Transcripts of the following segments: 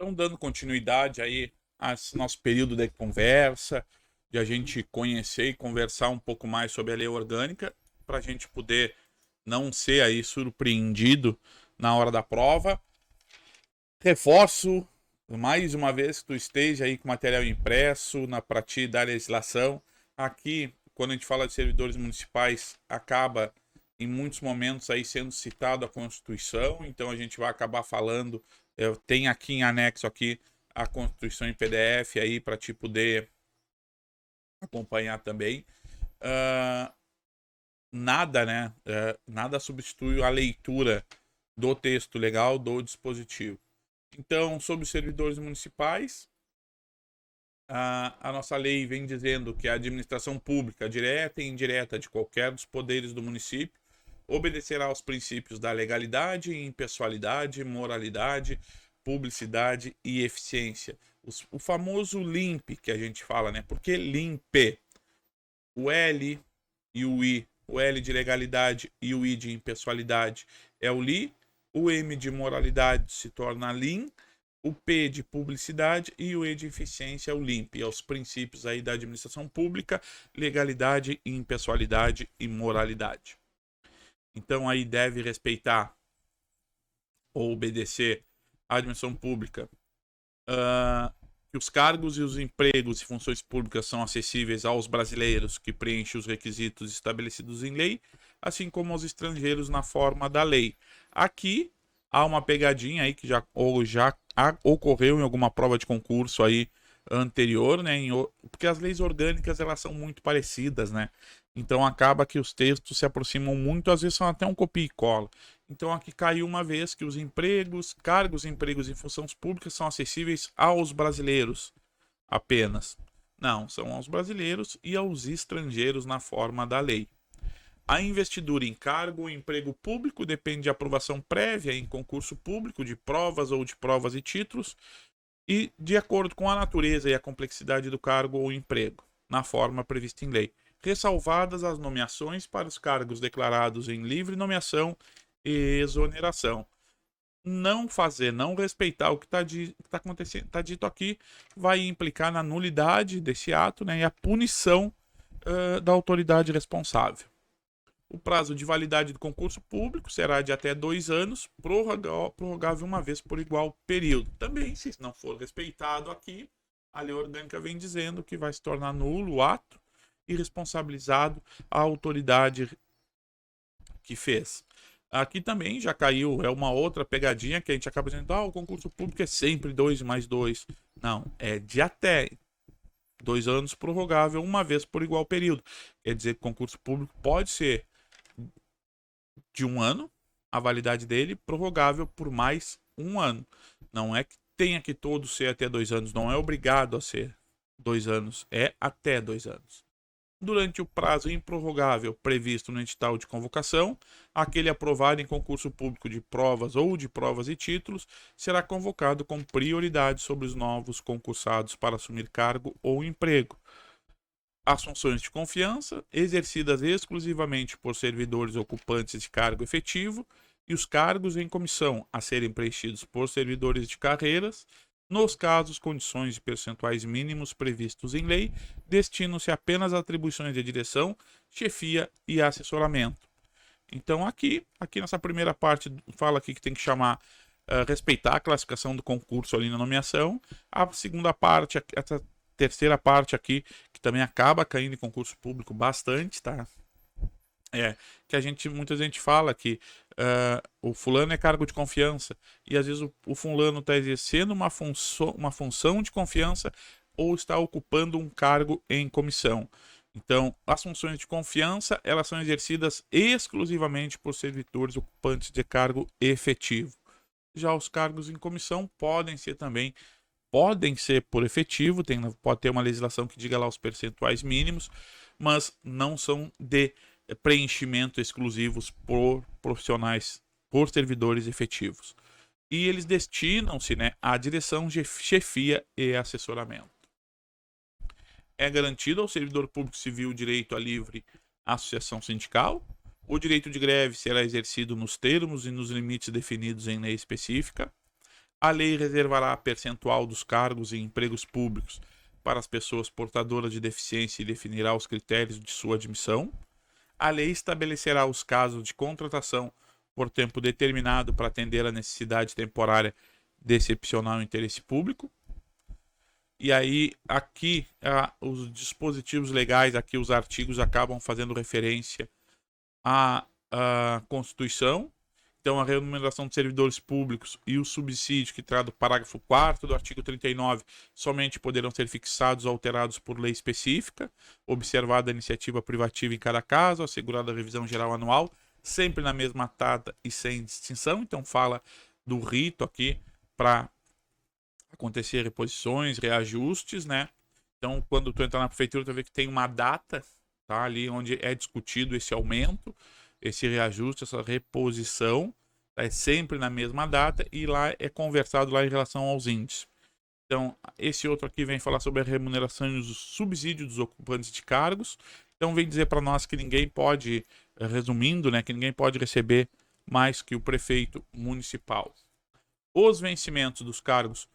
Então, dando continuidade aí a esse nosso período de conversa, de a gente conhecer e conversar um pouco mais sobre a lei orgânica, para a gente poder não ser aí surpreendido na hora da prova. Reforço mais uma vez que tu esteja aí com material impresso para ti da legislação. Aqui, quando a gente fala de servidores municipais, acaba em muitos momentos aí sendo citado a Constituição, então a gente vai acabar falando. Eu tenho aqui em anexo aqui a Constituição em PDF aí para te poder acompanhar também. Uh, Nada, né? Nada substitui a leitura do texto legal do dispositivo. Então, sobre os servidores municipais, a nossa lei vem dizendo que a administração pública, direta e indireta de qualquer dos poderes do município, obedecerá aos princípios da legalidade, impessoalidade, moralidade, publicidade e eficiência. O famoso LIMP que a gente fala, né? Por que LIMP? O L e o I, o L de legalidade e o I de impessoalidade é o LI, o M de moralidade se torna LIM, o P de publicidade e o E de eficiência é o LIMP, é os princípios aí da administração pública, legalidade, impessoalidade e moralidade. Então aí deve respeitar ou obedecer à administração pública, que os cargos e os empregos e funções públicas são acessíveis aos brasileiros que preenchem os requisitos estabelecidos em lei, assim como aos estrangeiros na forma da lei. Aqui há uma pegadinha aí que já ocorreu em alguma prova de concurso aí anterior, né? Porque as leis orgânicas elas são muito parecidas, né? Então acaba que os textos se aproximam muito, às vezes são até um copia e cola. Então aqui caiu uma vez que os empregos, cargos, empregos e funções públicas são acessíveis aos brasileiros apenas. Não, são aos brasileiros e aos estrangeiros na forma da lei. A investidura em cargo ou emprego público depende de aprovação prévia em concurso público de provas ou de provas e títulos e de acordo com a natureza e a complexidade do cargo ou emprego, na forma prevista em lei, ressalvadas as nomeações para os cargos declarados em livre nomeação e exoneração. Não fazer, não respeitar o que está acontecendo, está dito aqui, vai implicar na nulidade desse ato, né, e a punição da autoridade responsável. O prazo de validade do concurso público será de até 2 anos, prorrogável uma vez por igual período. Também, se não for respeitado aqui, a lei orgânica vem dizendo que vai se tornar nulo o ato e responsabilizado a autoridade que fez. Aqui também já caiu, é uma outra pegadinha que a gente acaba dizendo, o concurso público é sempre 2 mais 2. Não, é de até 2 anos prorrogável uma vez por igual período. Quer dizer que o concurso público pode ser de 1 ano, a validade dele, prorrogável por mais 1 ano. Não é que tenha que todo ser até 2 anos, não é obrigado a ser 2 anos, é até 2 anos. Durante o prazo improrrogável previsto no edital de convocação, aquele aprovado em concurso público de provas ou de provas e títulos será convocado com prioridade sobre os novos concursados para assumir cargo ou emprego. As funções de confiança, exercidas exclusivamente por servidores ocupantes de cargo efetivo, e os cargos em comissão, a serem preenchidos por servidores de carreiras, nos casos, condições e percentuais mínimos previstos em lei, destinam-se apenas a atribuições de direção, chefia e assessoramento. Então, aqui nessa primeira parte, fala aqui que tem que chamar, respeitar a classificação do concurso ali na nomeação. A segunda parte, essa terceira parte aqui, que também acaba caindo em concurso público bastante, tá? Que muita gente fala que o fulano é cargo de confiança e às vezes o fulano está exercendo uma função de confiança ou está ocupando um cargo em comissão. Então, as funções de confiança, elas são exercidas exclusivamente por servidores ocupantes de cargo efetivo. Já os cargos em comissão podem ser por efetivo, pode ter uma legislação que diga lá os percentuais mínimos, mas não são de preenchimento exclusivos por profissionais, por servidores efetivos. E eles destinam-se, né, à direção, chefia e assessoramento. É garantido ao servidor público civil o direito à livre associação sindical. O direito de greve será exercido nos termos e nos limites definidos em lei específica. A lei reservará percentual dos cargos e empregos públicos para as pessoas portadoras de deficiência e definirá os critérios de sua admissão. A lei estabelecerá os casos de contratação por tempo determinado para atender a necessidade temporária de excepcional interesse público. E aí, aqui, os dispositivos legais, aqui os artigos acabam fazendo referência à Constituição. Então, a remuneração de servidores públicos e o subsídio que traz do parágrafo 4º do artigo 39 somente poderão ser fixados ou alterados por lei específica, observada a iniciativa privativa em cada caso, assegurada a revisão geral anual, sempre na mesma data e sem distinção. Então, fala do rito aqui para acontecer reposições, reajustes, né? Então, quando tu entra na prefeitura, tu vê que tem uma data, tá? Ali onde é discutido esse aumento, esse reajuste, essa reposição, tá? É sempre na mesma data e lá é conversado lá em relação aos índices. Então, esse outro aqui vem falar sobre a remuneração e os subsídios dos ocupantes de cargos. Então, vem dizer para nós que ninguém pode, resumindo, né, que ninguém pode receber mais que o prefeito municipal. Os vencimentos dos cargos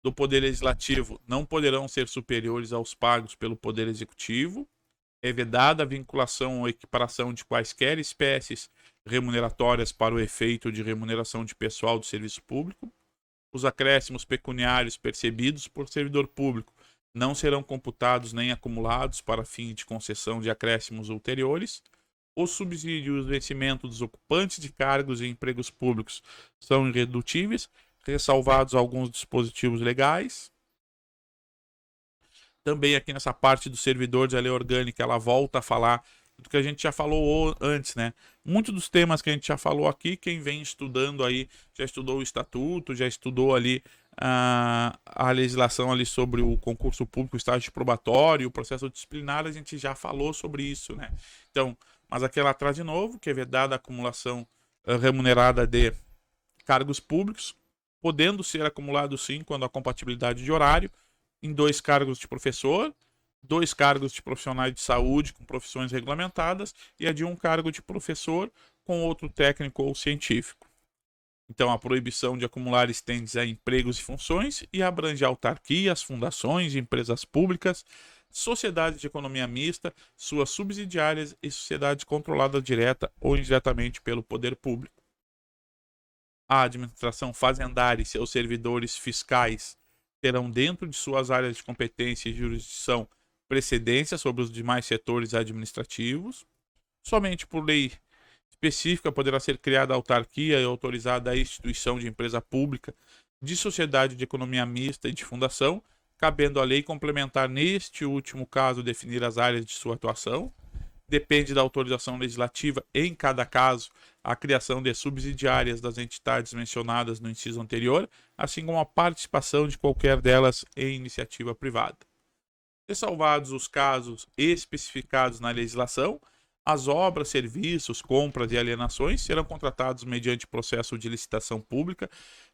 do Poder Legislativo não poderão ser superiores aos pagos pelo Poder Executivo. É vedada a vinculação ou equiparação de quaisquer espécies remuneratórias para o efeito de remuneração de pessoal do serviço público. Os acréscimos pecuniários percebidos por servidor público não serão computados nem acumulados para fim de concessão de acréscimos ulteriores. Os subsídios e os vencimentos dos ocupantes de cargos e empregos públicos são irredutíveis, ressalvados alguns dispositivos legais. Também aqui nessa parte dos servidores, a lei orgânica, ela volta a falar do que a gente já falou antes, né? Muitos dos temas que a gente já falou aqui, quem vem estudando aí, já estudou o estatuto, já estudou ali a legislação ali sobre o concurso público, o estágio probatório, o processo disciplinar, a gente já falou sobre isso, né? Então, mas aqui ela traz de novo, que é vedada a acumulação remunerada de cargos públicos, podendo ser acumulado sim quando a compatibilidade de horário, em 2 cargos de professor, 2 cargos de profissionais de saúde com profissões regulamentadas e a de 1 cargo de professor com outro técnico ou científico. Então, a proibição de acumular estende a empregos e funções e abrange autarquias, fundações, empresas públicas, sociedades de economia mista, suas subsidiárias e sociedades controladas direta ou indiretamente pelo poder público. A administração fazendária e seus servidores fiscais terão dentro de suas áreas de competência e jurisdição precedência sobre os demais setores administrativos. Somente por lei específica poderá ser criada a autarquia e autorizada a instituição de empresa pública, de sociedade de economia mista e de fundação, cabendo à lei complementar neste último caso definir as áreas de sua atuação. Depende da autorização legislativa, em cada caso, a criação de subsidiárias das entidades mencionadas no inciso anterior, assim como a participação de qualquer delas em iniciativa privada. Ressalvados os casos especificados na legislação, as obras, serviços, compras e alienações serão contratados mediante processo de licitação pública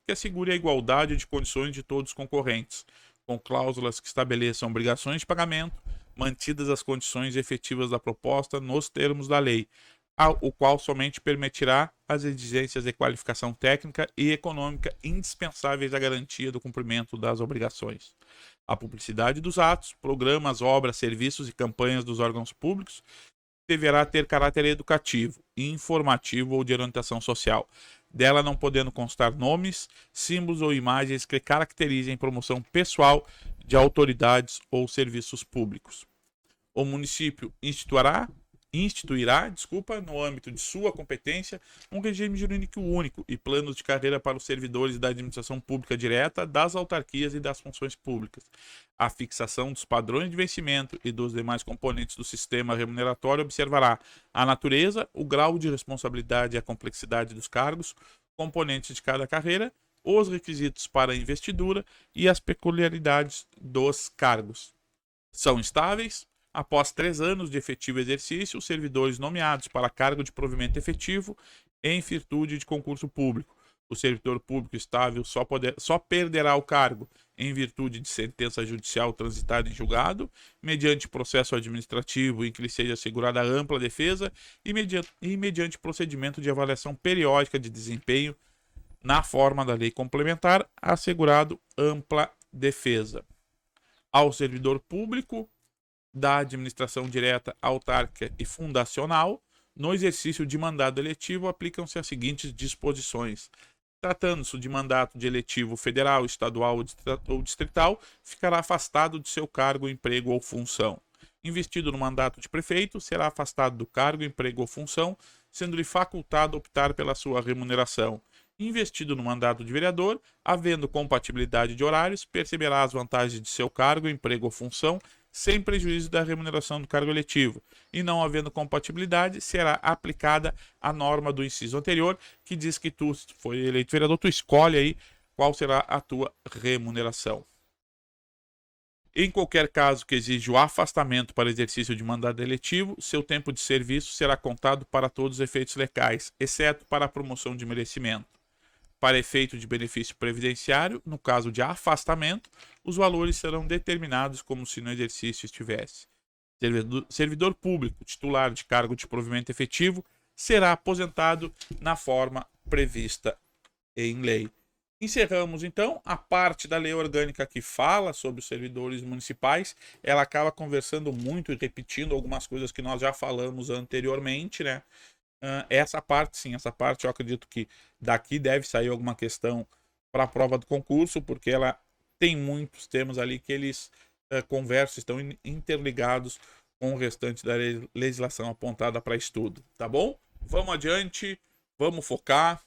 que assegure a igualdade de condições de todos os concorrentes, com cláusulas que estabeleçam obrigações de pagamento, mantidas as condições efetivas da proposta nos termos da lei, o qual somente permitirá as exigências de qualificação técnica e econômica indispensáveis à garantia do cumprimento das obrigações. A publicidade dos atos, programas, obras, serviços e campanhas dos órgãos públicos deverá ter caráter educativo, informativo ou de orientação social, dela não podendo constar nomes, símbolos ou imagens que caracterizem promoção pessoal de autoridades ou serviços públicos. O município instituirá, no âmbito de sua competência, um regime jurídico único e planos de carreira para os servidores da administração pública direta, das autarquias e das funções públicas. A fixação dos padrões de vencimento e dos demais componentes do sistema remuneratório observará a natureza, o grau de responsabilidade e a complexidade dos cargos, componentes de cada carreira, os requisitos para a investidura e as peculiaridades dos cargos. São estáveis. Após 3 anos de efetivo exercício, os servidores nomeados para cargo de provimento efetivo em virtude de concurso público. O servidor público estável só perderá o cargo em virtude de sentença judicial transitada em julgado, mediante processo administrativo em que lhe seja assegurada ampla defesa e mediante procedimento de avaliação periódica de desempenho na forma da lei complementar, assegurado ampla defesa. Ao servidor público da administração direta, autárquica e fundacional, no exercício de mandato eletivo, aplicam-se as seguintes disposições. Tratando-se de mandato de eletivo federal, estadual ou distrital, ficará afastado de seu cargo, emprego ou função. Investido no mandato de prefeito, será afastado do cargo, emprego ou função, sendo-lhe facultado optar pela sua remuneração. Investido no mandato de vereador, havendo compatibilidade de horários, perceberá as vantagens de seu cargo, emprego ou função, sem prejuízo da remuneração do cargo eletivo. E não havendo compatibilidade, será aplicada a norma do inciso anterior, que diz que tu foi eleito vereador, tu escolhe aí qual será a tua remuneração. Em qualquer caso que exija o afastamento para exercício de mandato eletivo, seu tempo de serviço será contado para todos os efeitos legais, exceto para a promoção de merecimento. Para efeito de benefício previdenciário, no caso de afastamento, os valores serão determinados como se no exercício estivesse. Servidor público titular de cargo de provimento efetivo será aposentado na forma prevista em lei. Encerramos, então, a parte da lei orgânica que fala sobre os servidores municipais. Ela acaba conversando muito e repetindo algumas coisas que nós já falamos anteriormente, né? Essa parte, sim, essa parte eu acredito que daqui deve sair alguma questão para a prova do concurso, porque ela tem muitos temas ali que eles conversam, estão interligados com o restante da legislação apontada para estudo, tá bom? Vamos adiante, vamos focar,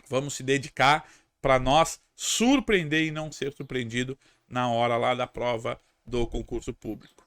vamos se dedicar para nós surpreender e não ser surpreendido na hora lá da prova do concurso público.